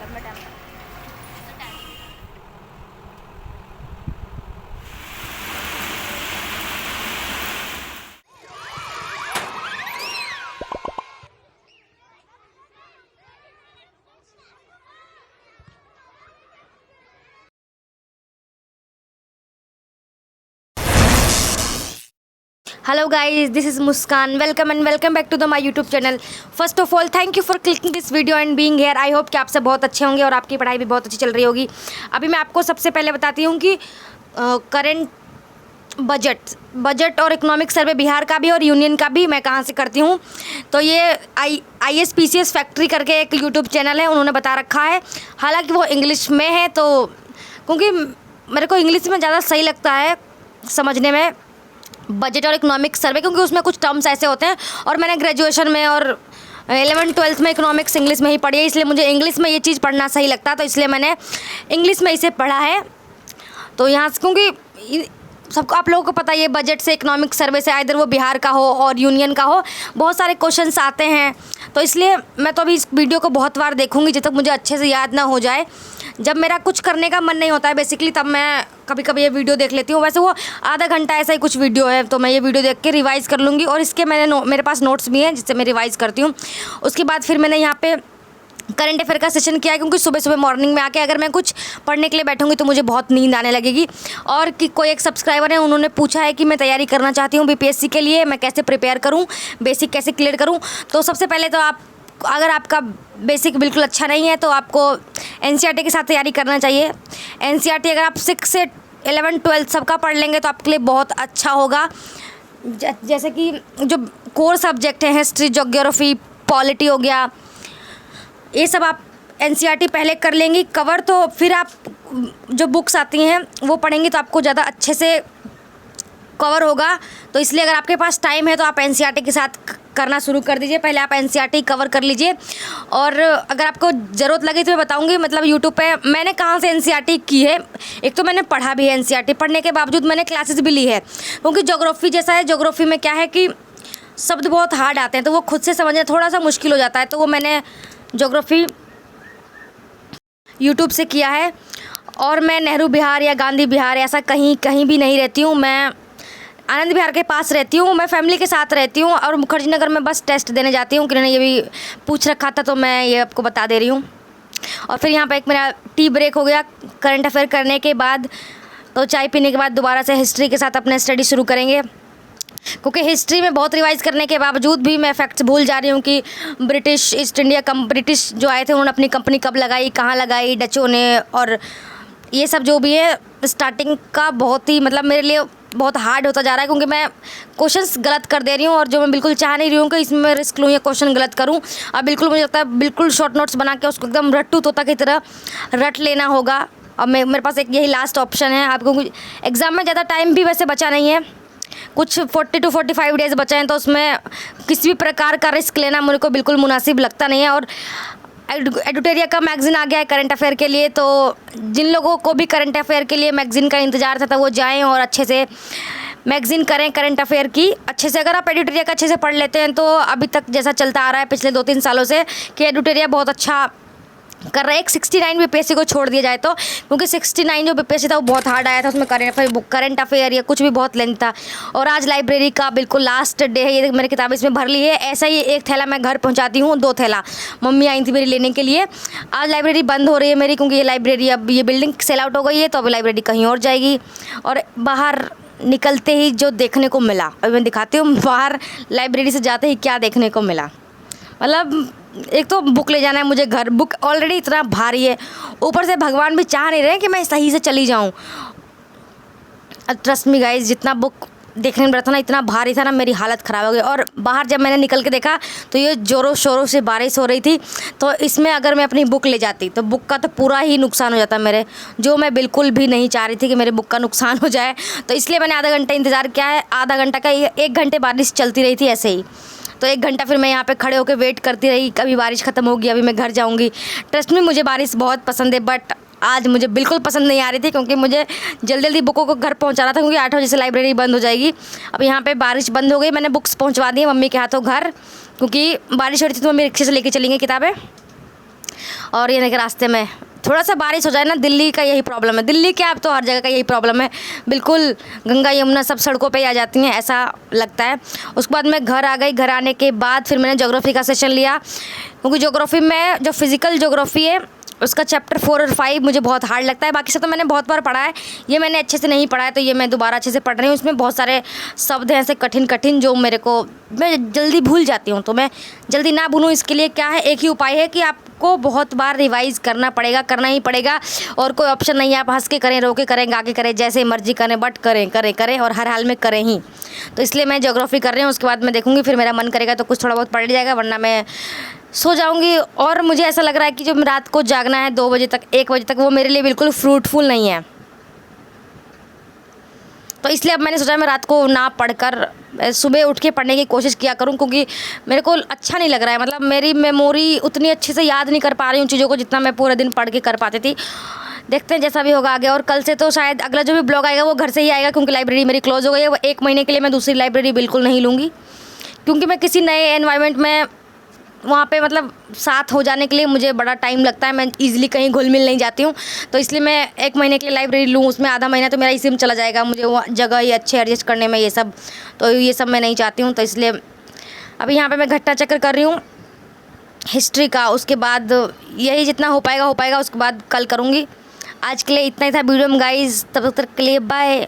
करने time Hello guys, this is Muskan. Welcome and welcome back to my YouTube channel. First of all, thank you for clicking this video and being here. I hope कि आप सब बहुत अच्छे होंगे और आपकी पढ़ाई भी बहुत अच्छी चल रही होगी. अभी मैं आपको सबसे पहले बताती हूँ कि करंट बजट और इकोनॉमिक सर्वे बिहार का भी और यूनियन का भी मैं कहाँ से करती हूँ. तो ये ISPCS फैक्ट्री करके एक यूट्यूब चैनल है, उन्होंने बता रखा है. हालांकि वो इंग्लिश में है, तो क्योंकि मेरे को इंग्लिश में ज़्यादा सही लगता है समझने में बजट और इकोनॉमिक सर्वे, क्योंकि उसमें कुछ टर्म्स ऐसे होते हैं और मैंने ग्रेजुएशन में और 11th-12th में इकोनॉमिक्स इंग्लिश में ही पढ़ी है, इसलिए मुझे इंग्लिश में ये चीज़ पढ़ना सही लगता है, तो इसलिए मैंने इंग्लिश में इसे पढ़ा है. तो यहाँ से क्योंकि सबको आप लोगों को पता है ये बजट से इकोनॉमिक सर्वे से इधर वो बिहार का हो और यूनियन का हो बहुत सारे क्वेश्चंस आते हैं, तो इसलिए मैं तो अभी इस वीडियो को बहुत बार देखूंगी जब तक मुझे अच्छे से याद ना हो जाए. जब मेरा कुछ करने का मन नहीं होता है बेसिकली तब मैं कभी कभी ये वीडियो देख लेती हूँ. वैसे वो आधा घंटा ऐसा ही कुछ वीडियो है, तो मैं ये वीडियो देख के रिवाइज़ कर लूँगी और इसके मेरे पास नोट्स भी हैं जिससे मैं रिवाइज़ करती हूँ. उसके बाद फिर मैंने यहाँ पे करंट अफेयर का सेशन किया है, क्योंकि सुबह सुबह मॉर्निंग में आके अगर मैं कुछ पढ़ने के लिए बैठूंगी तो मुझे बहुत नींद आने लगेगी. और कि कोई एक सब्सक्राइबर है, उन्होंने पूछा है कि मैं तैयारी करना चाहती हूँ BPSC के लिए, मैं कैसे प्रिपेयर करूँ, बेसिक कैसे क्लियर करूँ. तो सबसे पहले तो अगर आपका बेसिक बिल्कुल अच्छा नहीं है तो आपको NCERT के साथ तैयारी करना चाहिए. NCERT अगर आप 6 से 11th-12th सबका पढ़ लेंगे तो आपके लिए बहुत अच्छा होगा. जैसे कि जो कोर सब्जेक्ट हैं, हिस्ट्री, ज्योग्राफी, पॉलिटी हो गया, ये सब आप NCERT पहले कर लेंगी कवर, तो फिर आप जो बुक्स आती हैं वो पढ़ेंगी तो आपको ज़्यादा अच्छे से कवर होगा. तो इसलिए अगर आपके पास टाइम है तो आप NCERT के साथ करना शुरू कर दीजिए. पहले आप NCERT कवर कर लीजिए और अगर आपको ज़रूरत लगी तो मैं बताऊंगी. मतलब यूट्यूब पे मैंने कहाँ से NCERT की है. एक तो मैंने पढ़ा भी है NCERT, पढ़ने के बावजूद मैंने क्लासेस भी ली है, क्योंकि ज्योग्राफी जैसा है. ज्योग्राफी में क्या है कि शब्द बहुत हार्ड आते हैं, तो वो खुद से समझना थोड़ा सा मुश्किल हो जाता है. तो वो मैंने ज्योग्राफी यूट्यूब से किया है. और मैं नेहरू विहार या गांधी विहार ऐसा कहीं भी नहीं रहती हूँ. मैं आनंद विहार के पास रहती हूँ. मैं फैमिली के साथ रहती हूँ और मुखर्जी नगर में बस टेस्ट देने जाती हूँ. किरण ने ये भी पूछ रखा था तो मैं ये आपको बता दे रही हूँ. और फिर यहाँ पे एक मेरा टी ब्रेक हो गया करंट अफेयर करने के बाद. तो चाय पीने के बाद दोबारा से हिस्ट्री के साथ अपने स्टडी शुरू करेंगे, क्योंकि हिस्ट्री में बहुत रिवाइज़ करने के बावजूद भी मैं फैक्ट्स भूल जा रही हूँ कि ब्रिटिश ईस्ट इंडिया ब्रिटिश जो आए थे उन्होंने अपनी कंपनी कब लगाई, कहाँ लगाई, डचों ने, और ये सब जो भी है स्टार्टिंग का बहुत ही मतलब मेरे लिए बहुत हार्ड होता जा रहा है, क्योंकि मैं क्वेश्चंस गलत कर दे रही हूँ और जो मैं बिल्कुल चाह नहीं रही हूँ कि इसमें मैं रिस्क लूँ या क्वेश्चन गलत करूँ. अब बिल्कुल मुझे लगता है बिल्कुल शॉर्ट नोट्स बना के उसको एकदम रट्टू तोता की तरह रट लेना होगा. अब मेरे पास एक यही लास्ट ऑप्शन है. आपको एग्ज़ाम में ज़्यादा टाइम भी वैसे बचा नहीं है, कुछ 40 to 45 डेज़ बचे हैं, तो उसमें किसी भी प्रकार का रिस्क लेना मेरे को बिल्कुल मुनासिब लगता नहीं है. और एडुटेरिया का मैगज़ीन आ गया है करंट अफेयर के लिए, तो जिन लोगों को भी करंट अफेयर के लिए मैगज़ीन का इंतज़ार था तो वो जाएं और अच्छे से मैगज़ीन करें करंट अफेयर की अच्छे से. अगर आप एडुटेरिया का अच्छे से पढ़ लेते हैं तो अभी तक जैसा चलता आ रहा है पिछले 2-3 सालों से कि एडुटेरिया बहुत अच्छा कर रहा है. एक 69 BPSC को छोड़ दिया जाए तो, क्योंकि 69 जो BPSC था वो बहुत हार्ड आया था, उसमें करंट अफेयर या कुछ भी बहुत लेंथ था. और आज लाइब्रेरी का बिल्कुल लास्ट डे है. ये मेरी किताब इसमें भर ली है. ऐसा ही एक थैला मैं घर पहुंचाती हूँ, 2 थैला मम्मी आई थी मेरी लेने के लिए. आज लाइब्रेरी बंद हो रही है मेरी, क्योंकि ये लाइब्रेरी अब ये बिल्डिंग सेल आउट हो गई है, तो अब लाइब्रेरी कहीं और जाएगी. और बाहर निकलते ही जो देखने को मिला, अभी मैं दिखाती हूँ बाहर लाइब्रेरी से जाते ही क्या देखने को मिला. मतलब एक तो बुक ले जाना है मुझे घर, बुक ऑलरेडी इतना भारी है, ऊपर से भगवान भी चाह नहीं रहे कि मैं सही से चली जाऊं. ट्रस्ट मी गाइस, जितना बुक देखने में रहता ना इतना भारी था ना, मेरी हालत ख़राब हो गई. और बाहर जब मैंने निकल के देखा तो ये ज़ोरों शोरों से बारिश हो रही थी, तो इसमें अगर मैं अपनी बुक ले जाती तो बुक का तो पूरा ही नुकसान हो जाता मेरे, जो मैं बिल्कुल भी नहीं चाह रही थी कि मेरे बुक का नुकसान हो जाए. तो इसलिए मैंने आधा घंटा इंतज़ार किया है. आधा घंटा का 1 घंटे बारिश चलती रही थी ऐसे ही, तो 1 घंटा फिर मैं यहाँ पे खड़े होकर वेट करती रही, कभी बारिश ख़त्म होगी, अभी मैं घर जाऊँगी. ट्रस्ट में मुझे बारिश बहुत पसंद है, बट आज मुझे बिल्कुल पसंद नहीं आ रही थी, क्योंकि मुझे जल्दी जल्दी बुकों को घर पहुँचाना था, क्योंकि 8 बजे से लाइब्रेरी बंद हो जाएगी. अब यहाँ पे बारिश बंद हो गई, मैंने बुक्स पहुँचवा दी मम्मी के हाथों घर, क्योंकि बारिश हो रही थी तो मम्मी रिक्शे से लेके चलेंगे किताबें. और ये देखिए रास्ते में थोड़ा सा बारिश हो जाए ना, दिल्ली का यही प्रॉब्लम है। दिल्ली क्या, अब तो हर जगह का यही प्रॉब्लम है, बिल्कुल गंगा यमुना सब सड़कों पे ही आ जाती हैं, ऐसा लगता है। उसके बाद मैं घर आ गई। घर आने के बाद फिर मैंने ज्योग्राफी का सेशन लिया, क्योंकि ज्योग्राफी में जो फिज़िकल ज्योग्राफी है उसका चैप्टर 4 और 5 मुझे बहुत हार्ड लगता है। बाकी से तो मैंने बहुत बार पढ़ा है, ये मैंने अच्छे से नहीं पढ़ा है, तो ये मैं दोबारा अच्छे से पढ़ रही हूँ। इसमें बहुत सारे शब्द हैं ऐसे कठिन कठिन जो मेरे को, मैं जल्दी भूल जाती हूँ। तो मैं जल्दी ना भूलूँ इसके लिए क्या है, एक ही उपाय है कि आपको बहुत बार रिवाइज़ करना पड़ेगा, करना ही पड़ेगा, और कोई ऑप्शन नहीं है। आप हंस के करें, रो के करें, गा के करें, जैसे मर्जी करें, बट करें करें करें और हर हाल में करें ही। तो इसलिए मैं ज्योग्राफी कर रही हूँ। उसके बाद मैं देखूँगी, फिर मेरा मन करेगा तो कुछ थोड़ा बहुत पढ़ जाएगा, वरना मैं सो जाऊंगी। और मुझे ऐसा लग रहा है कि जो रात को जागना है 2 बजे तक, 1 बजे तक, वो मेरे लिए बिल्कुल फ्रूटफुल नहीं है। तो इसलिए अब मैंने सोचा मैं रात को ना पढ़कर सुबह उठ के पढ़ने की कोशिश किया करूं, क्योंकि मेरे को अच्छा नहीं लग रहा है। मतलब मेरी मेमोरी उतनी अच्छे से याद नहीं कर पा रही हूँ चीज़ों को जितना मैं पूरे दिन पढ़ के कर पाती थी। देखते हैं जैसा भी होगा आगे। और कल से तो शायद अगला जो भी ब्लॉग आएगा वो घर से ही आएगा, क्योंकि लाइब्रेरी मेरी क्लोज़ हो गई है। वो 1 महीने के लिए मैं दूसरी लाइब्रेरी बिल्कुल नहीं लूँगी, क्योंकि मैं किसी नए एनवायरनमेंट में वहाँ पे मतलब साथ हो जाने के लिए मुझे बड़ा टाइम लगता है। मैं ईज़िली कहीं घुल मिल नहीं जाती हूँ। तो इसलिए मैं 1 महीने के लिए लाइब्रेरी लूँ, उसमें आधा महीना तो मेरा इसी में चला जाएगा, मुझे वो जगह ही अच्छे एडजस्ट करने में, ये सब। तो ये सब मैं नहीं चाहती हूँ। तो इसलिए अभी यहाँ पे मैं घट्टा चक्कर कर रही हूँ हिस्ट्री का। उसके बाद यही जितना हो पाएगा, उसके बाद कल करूँगी। आज के लिए इतना ही था वीडियो में गाइज़, तब तक के लिए बाय।